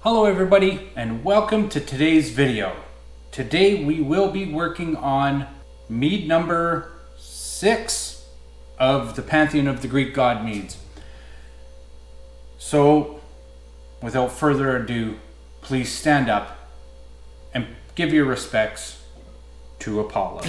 Hello everybody and welcome to today's video. Today we will be working on mead number 6 of the Pantheon of the Greek god Meads. So without further ado, please stand up and give your respects to Apollo.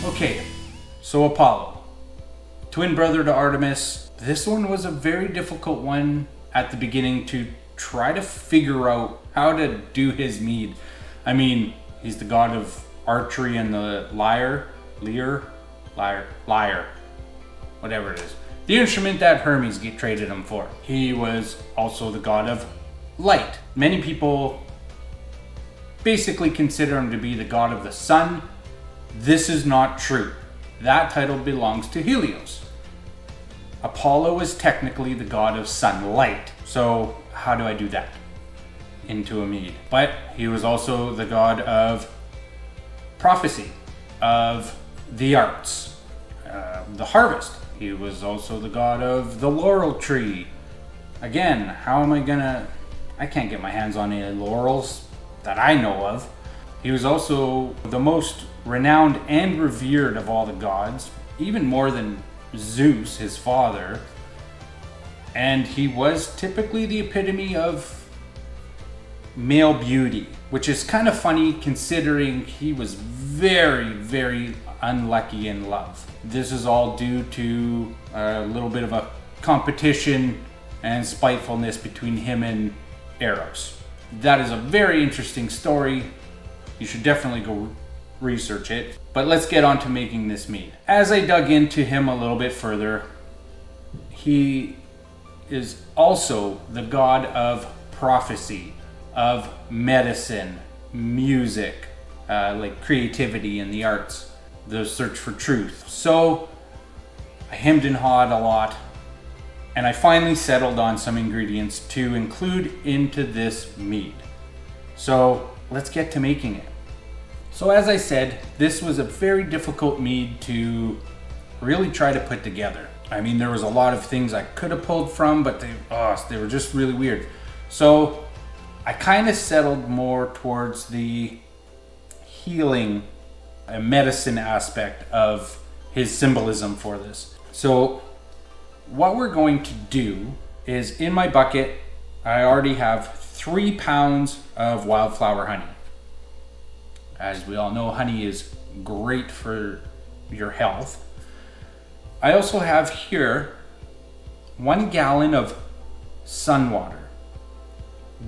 Okay, so Apollo, twin brother to Artemis. This one was a very difficult one at the beginning to try to figure out how to do his mead. I mean, he's the god of archery and the lyre, whatever it is. The instrument that Hermes traded him for. He was also the god of light. Many people basically consider him to be the god of the sun. This is not true. That title belongs to Helios. Apollo is technically the god of sunlight. So how do I do that into a mead? But he was also the god of prophecy, of the arts, the harvest. He was also the god of the laurel tree. Again, how am I can't get my hands on any laurels that I know of. He was also the most renowned and revered of all the gods, even more than Zeus, his father. And he was typically the epitome of male beauty, which is kind of funny considering he was very, very unlucky in love. This is all due to a little bit of a competition and spitefulness between him and Eros. That is a very interesting story. You should definitely go research it. But let's get on to making this mead. As I dug into him a little bit further, he is also the god of prophecy, of medicine, music, like creativity in the arts, the search for truth. So I hemmed and hawed a lot, and I finally settled on some ingredients to include into this mead. So let's get to making it. So as I said, this was a very difficult mead to really try to put together. I mean, there was a lot of things I could have pulled from, but they were just really weird. So I kind of settled more towards the healing and medicine aspect of his symbolism for this. So what we're going to do is, in my bucket, I already have 3 pounds of wildflower honey. As we all know, honey is great for your health. I also have here 1 gallon of sun water.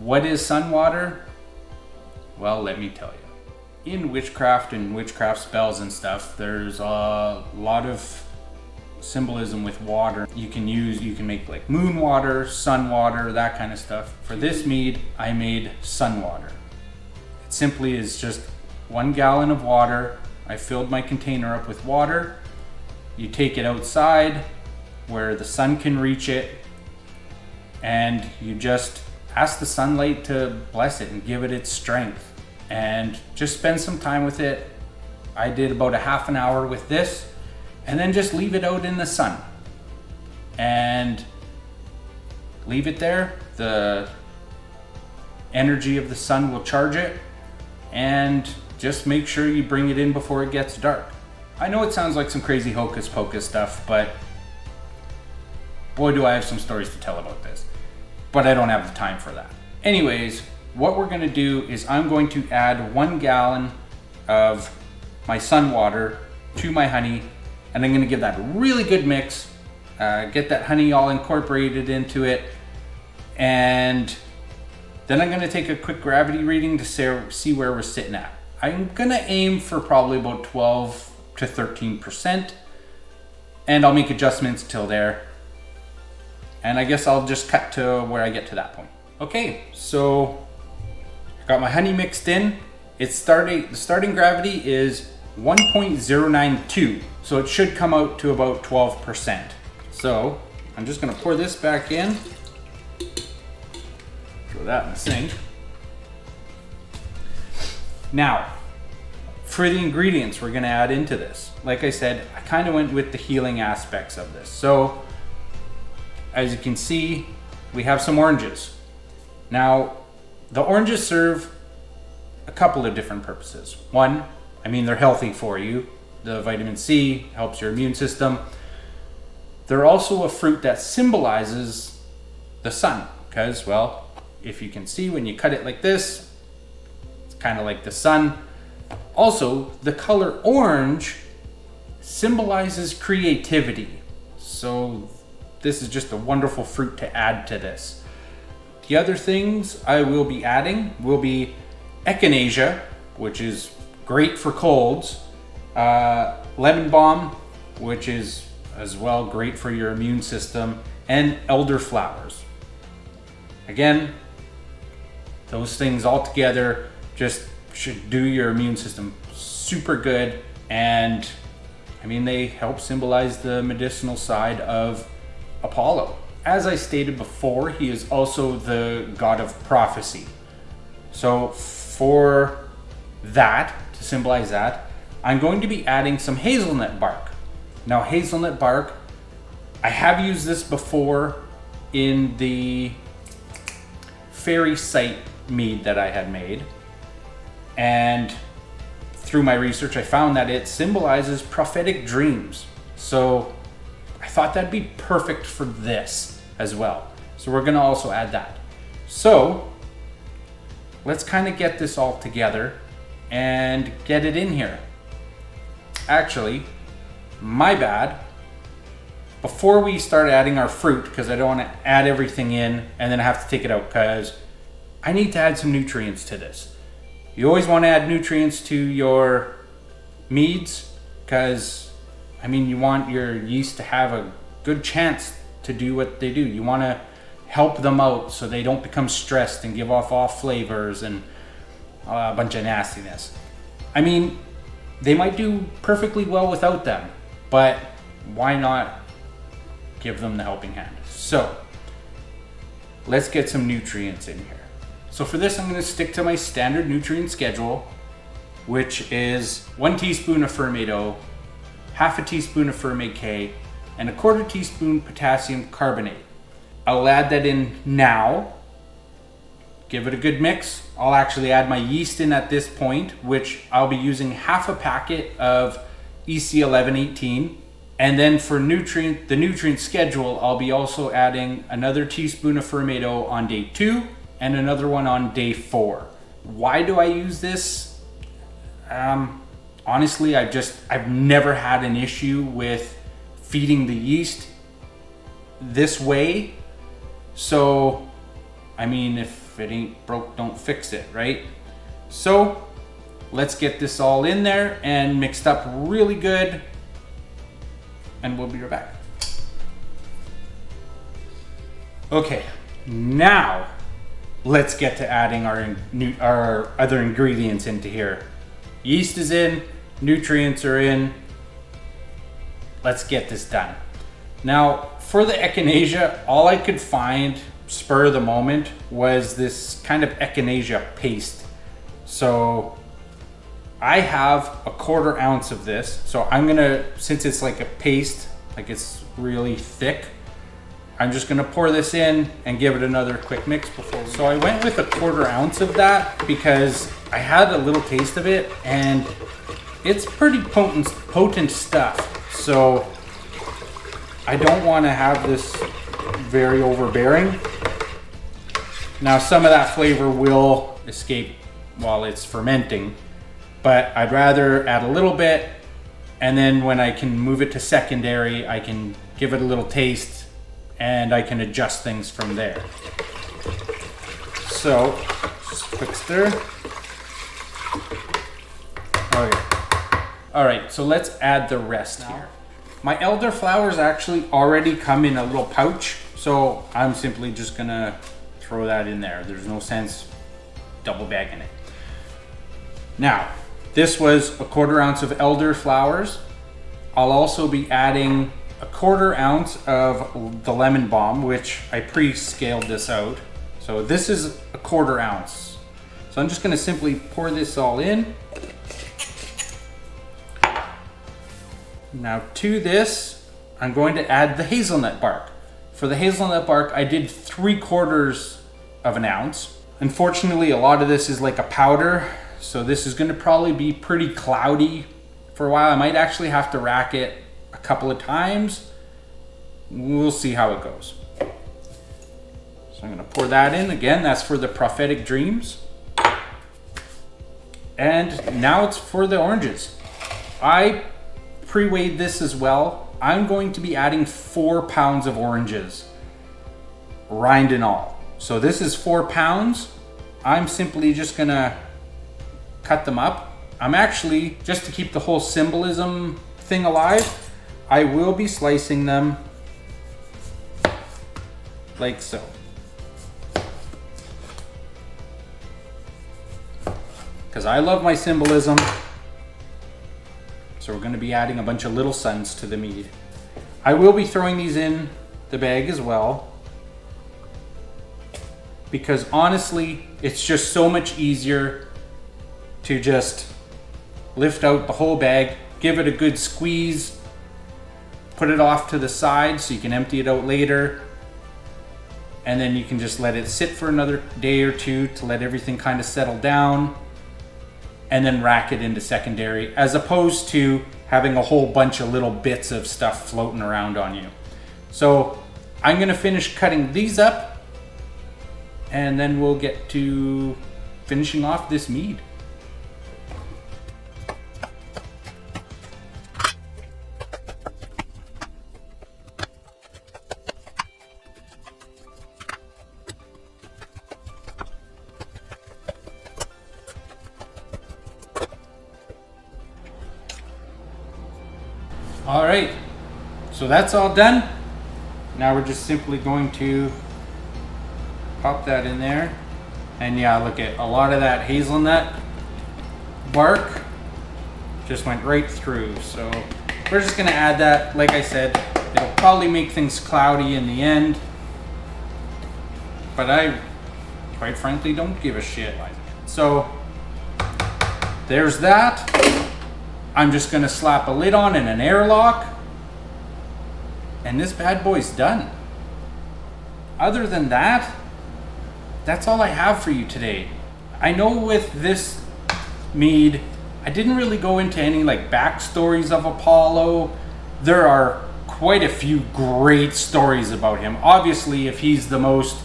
What is sun water? Well, let me tell you. In witchcraft and witchcraft spells and stuff, there's a lot of symbolism with water. You can make like moon water, sun water, that kind of stuff. For this mead, I made sun water. It simply is just 1 gallon of water. I filled my container up with water. You take it outside where the sun can reach it, and you just ask the sunlight to bless it and give it its strength, and just spend some time with it. I did about a half an hour with this, and then just leave it out in the sun and leave it there. The energy of the sun will charge it, and just make sure you bring it in before it gets dark. I know it sounds like some crazy hocus pocus stuff, but boy do I have some stories to tell about this. But I don't have the time for that. Anyways, what we're gonna do is I'm going to add 1 gallon of my sun water to my honey, and I'm gonna give that a really good mix, get that honey all incorporated into it, and then I'm gonna take a quick gravity reading to see where we're sitting at. I'm gonna aim for probably about 12 to 13%, and I'll make adjustments till there. And I guess I'll just cut to where I get to that point. Okay, so I got my honey mixed in. The starting gravity is 1.092, so it should come out to about 12%. So I'm just gonna pour this back in, throw that in the sink. Now, For the ingredients we're gonna add into this, like I said, I kind of went with the healing aspects of this. So, as you can see, we have some oranges. Now, the oranges serve a couple of different purposes. One, I mean, they're healthy for you. The vitamin C helps your immune system. They're also a fruit that symbolizes the sun, because, well, if you can see when you cut it like this, it's kind of like the sun. Also, the color orange symbolizes creativity. So this is just a wonderful fruit to add to this. The other things I will be adding will be Echinacea, which is great for colds, lemon balm, which is as well great for your immune system, and elderflowers. Again, those things all together just should do your immune system super good, and I mean, they help symbolize the medicinal side of Apollo. As I stated before, he is also the god of prophecy. So for that, to symbolize that, I'm going to be adding some hazelnut bark. Now, hazelnut bark, I have used this before in the fairy site mead that I had made. And through my research, I found that it symbolizes prophetic dreams. So I thought that'd be perfect for this as well. So we're gonna also add that. So let's kind of get this all together and get it in here. Actually, my bad. Before we start adding our fruit, because I don't want to add everything in and then I have to take it out, because I need to add some nutrients to this. You always want to add nutrients to your meads, because I mean, you want your yeast to have a good chance to do what they do. You want to help them out so they don't become stressed and give off flavors and a bunch of nastiness. I mean, they might do perfectly well without them, but why not give them the helping hand? So let's get some nutrients in here. So for this, I'm going to stick to my standard nutrient schedule, which is 1 teaspoon of Ferm O, half a teaspoon of Ferm K, and a 1/4 teaspoon potassium carbonate. I'll add that in now, give it a good mix. I'll actually add my yeast in at this point, which I'll be using half a packet of EC1118. And then for the nutrient schedule, I'll be also adding another teaspoon of Ferm O on day 2 and another one on day 4. Why do I use this? Honestly, I've never had an issue with feeding the yeast this way. So, I mean, if it ain't broke, don't fix it, right? So, let's get this all in there and mixed up really good, and we'll be right back. Okay, now let's get to adding our other ingredients into here. Yeast is in, nutrients are in. Let's get this done. Now, for the Echinacea, all I could find spur of the moment was this kind of Echinacea paste. So I have a 1/4 ounce of this. So I'm gonna, since it's like a paste, like it's really thick, I'm just gonna pour this in and give it another quick mix before. So I went with a 1/4 ounce of that because I had a little taste of it and it's pretty potent stuff. So I don't want to have this very overbearing. Now, some of that flavor will escape while it's fermenting, but I'd rather add a little bit, and then when I can move it to secondary, I can give it a little taste and I can adjust things from there. So, just a quick stir. Okay. All right, so let's add the rest here. My elderflowers actually already come in a little pouch, so I'm simply just gonna throw that in there. There's no sense double bagging it. Now, this was a 1/4 ounce of elderflowers. I'll also be adding a 1/4 ounce of the lemon balm, which I pre-scaled this out. So this is a 1/4 ounce. So I'm just gonna simply pour this all in. Now to this, I'm going to add the hazelnut bark. For the hazelnut bark, I did 3/4 of an ounce. Unfortunately, a lot of this is like a powder, so this is going to probably be pretty cloudy for a while. I might actually have to rack it a couple of times. We'll see how it goes. So I'm going to pour that in. Again, that's for the prophetic dreams. And now it's for the oranges. I pre-weighed this as well. I'm going to be adding 4 pounds of oranges, rind and all. So this is 4 pounds. I'm simply just gonna cut them up. I'm actually, just to keep the whole symbolism thing alive, I will be slicing them like so. Because I love my symbolism. So we're going to be adding a bunch of little suns to the mead. I will be throwing these in the bag as well, because honestly, it's just so much easier to just lift out the whole bag, give it a good squeeze, put it off to the side so you can empty it out later, and then you can just let it sit for another day or two to let everything kind of settle down, and then rack it into secondary, as opposed to having a whole bunch of little bits of stuff floating around on you. So I'm gonna finish cutting these up, and then we'll get to finishing off this mead. All right, so that's all done. Now we're just simply going to pop that in there. And yeah, look at a lot of that hazelnut bark just went right through. So we're just gonna add that. Like I said, it'll probably make things cloudy in the end, but I quite frankly don't give a shit. So there's that. I'm just gonna slap a lid on and an airlock, and this bad boy's done. Other than that, that's all I have for you today. I know with this mead, I didn't really go into any like backstories of Apollo. There are quite a few great stories about him. Obviously, if he's the most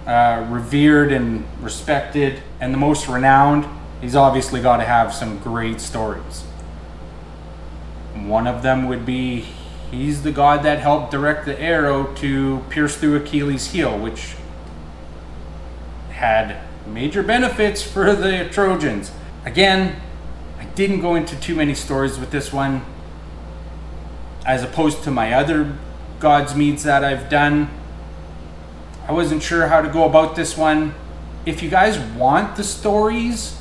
revered and respected and the most renowned, he's obviously got to have some great stories. One of them would be he's the god that helped direct the arrow to pierce through Achilles' heel, which had major benefits for the Trojans. Again, I didn't go into too many stories with this one, as opposed to my other God's Meads that I've done. I wasn't sure how to go about this one. If you guys want the stories,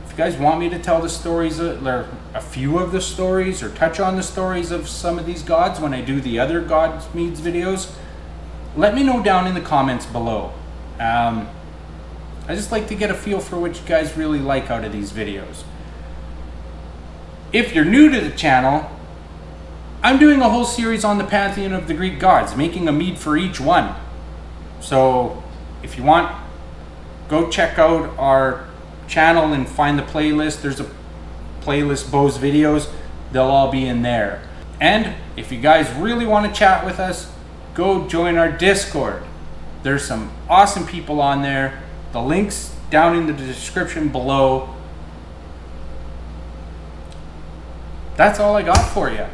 if you guys want me to tell the stories, or a few of the stories, or touch on the stories of some of these gods when I do the other God's Meads videos, let me know down in the comments below. I just like to get a feel for what you guys really like out of these videos. If you're new to the channel, I'm doing a whole series on the Pantheon of the Greek gods, making a mead for each one. So if you want, go check out our channel and find the playlist. There's a playlist, Bo's videos, they'll all be in there. And if you guys really want to chat with us, go join our Discord. There's some awesome people on there. The link's down in the description below. That's all I got for you.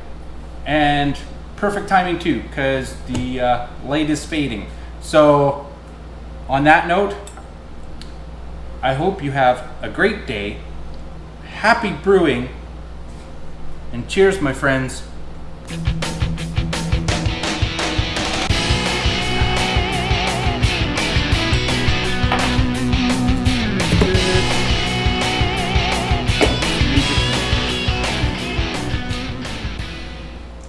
And perfect timing too, because the light is fading. So on that note, I hope you have a great day, happy brewing, and cheers, my friends.